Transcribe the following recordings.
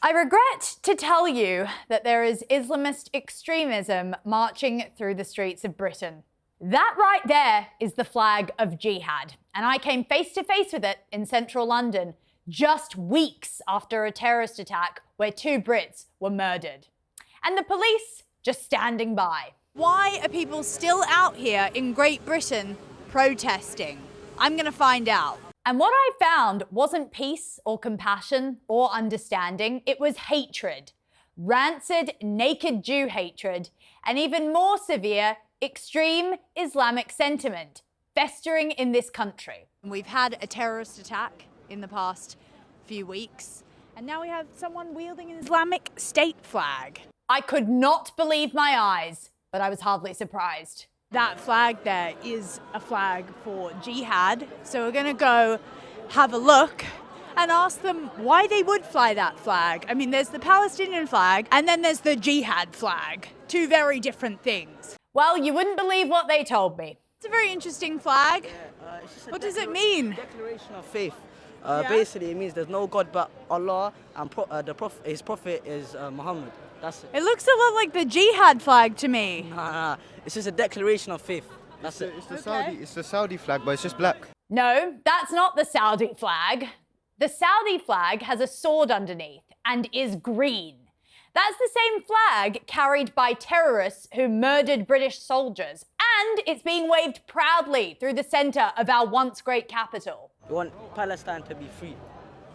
I regret to tell you that there is Islamist extremism marching through the streets of Britain. That right there is the flag of jihad, and I came face to face with it in central London just weeks after a terrorist attack where 2 Brits were murdered. And the police just standing by. Why are people still out here in Great Britain protesting? I'm gonna find out. And what I found wasn't peace or compassion or understanding, it was hatred. Rancid, naked Jew hatred, and even more severe, extreme Islamic sentiment festering in this country. We've had a terrorist attack in the past few weeks, and now we have someone wielding an Islamic State flag. I could not believe my eyes, but I was hardly surprised. That flag there is a flag for jihad, so we're gonna go have a look and ask them why they would fly that flag. I mean, there's the Palestinian flag and then there's the jihad flag. 2 very different things. Well, you wouldn't believe what they told me. It's a very interesting flag. What does it mean? Declaration of faith. Basically, it means there's no God but Allah, and his prophet is Muhammad. That's it. It looks a lot like the jihad flag to me. Nah. It's just a declaration of faith. That's it. It's the Saudi flag, but it's just black. No, that's not the Saudi flag. The Saudi flag has a sword underneath and is green. That's the same flag carried by terrorists who murdered British soldiers, and it's being waved proudly through the centre of our once great capital. We want Palestine to be free.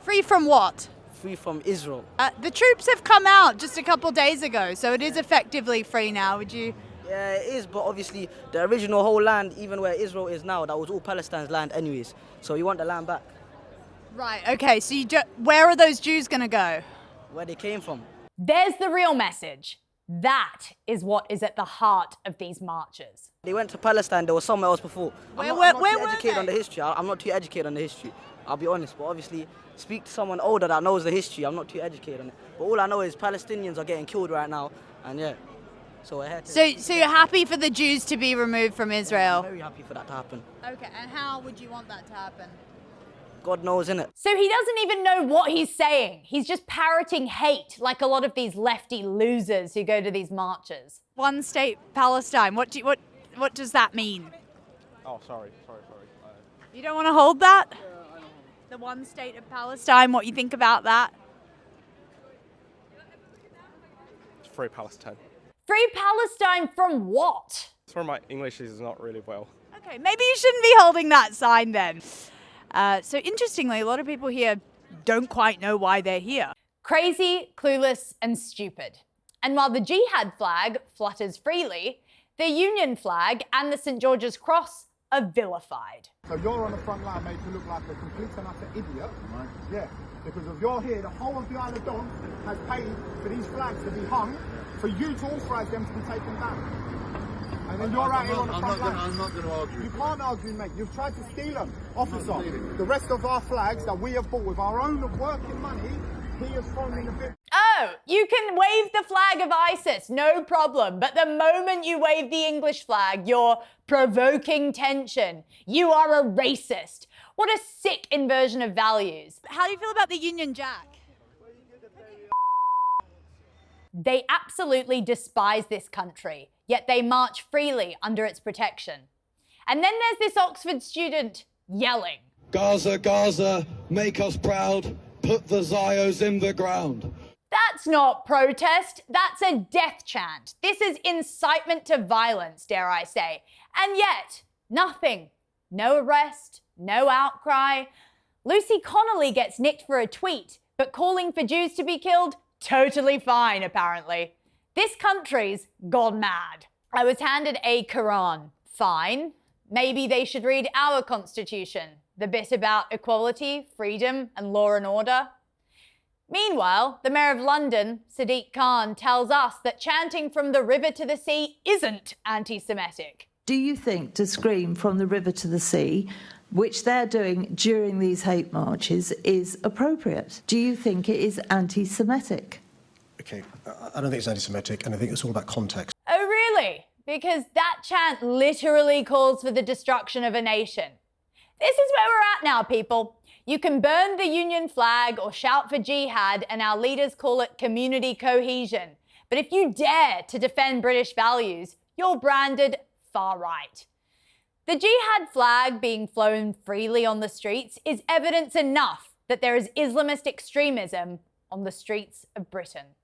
Free from what? Free from Israel. The troops have come out just a couple days ago, so it is effectively free now, would you? Yeah, it is, but obviously the original whole land, even where Israel is now, that was all Palestine's land anyways. So you want the land back. Right, okay, so where are those Jews gonna go? Where they came from. There's the real message. That is what is at the heart of these marches. They went to Palestine, they were somewhere else before. Where I'm were not too educated they? on the history. I'm not too educated on the history, I'll be honest, but obviously speak to someone older that knows the history. I'm not too educated on it. But all I know is Palestinians are getting killed right now, and yeah. So we're here to... So you're happy for the Jews to be removed from Israel? I'm very happy for that to happen. Okay, and how would you want that to happen? God knows, innit? So he doesn't even know what he's saying. He's just parroting hate, like a lot of these lefty losers who go to these marches. One state Palestine, what does that mean? Oh, sorry. You don't want to hold that? The one state of Palestine, what you think about that? It's free Palestine. Free Palestine from what? Sorry, my English is not really well. Okay, maybe you shouldn't be holding that sign then. So interestingly, a lot of people here don't quite know why they're here. Crazy, clueless, and stupid. And while the jihad flag flutters freely, the Union flag and the St. George's Cross are vilified. So you're on the front line made to look like a complete and utter idiot. Right. Yeah, because if you're here, the whole of the Isle of Dogs has paid for these flags to be hung, for you to authorise them to be taken down. And then you're out here on the front line. I'm not going to argue. You can't argue, mate. You've tried to steal them, officer. The rest of our flags that we have bought with our own working money, he has thrown in the bin. Oh, you can wave the flag of ISIS, no problem. But the moment you wave the English flag, you're provoking tension. You are a racist. What a sick inversion of values. How do you feel about the Union Jack? They absolutely despise this country, yet they march freely under its protection. And then there's this Oxford student yelling. Gaza, Gaza, make us proud, put the Zios in the ground. That's not protest, that's a death chant. This is incitement to violence, dare I say. And yet, nothing. No arrest, no outcry. Lucy Connolly gets nicked for a tweet, but calling for Jews to be killed, totally fine, apparently. This country's gone mad. I was handed a Quran. Fine. Maybe they should read our constitution. The bit about equality, freedom, and law and order. Meanwhile, the Mayor of London, Sadiq Khan, tells us that chanting from the river to the sea isn't anti-Semitic. Do you think to scream from the river to the sea, which they're doing during these hate marches, is appropriate? Do you think it is anti-Semitic? Okay, I don't think it's anti-Semitic, and I think it's all about context. Oh, really? Because that chant literally calls for the destruction of a nation. This is where we're at now, people. You can burn the Union flag or shout for jihad, and our leaders call it community cohesion. But if you dare to defend British values, you're branded far right. The jihad flag being flown freely on the streets is evidence enough that there is Islamist extremism on the streets of Britain.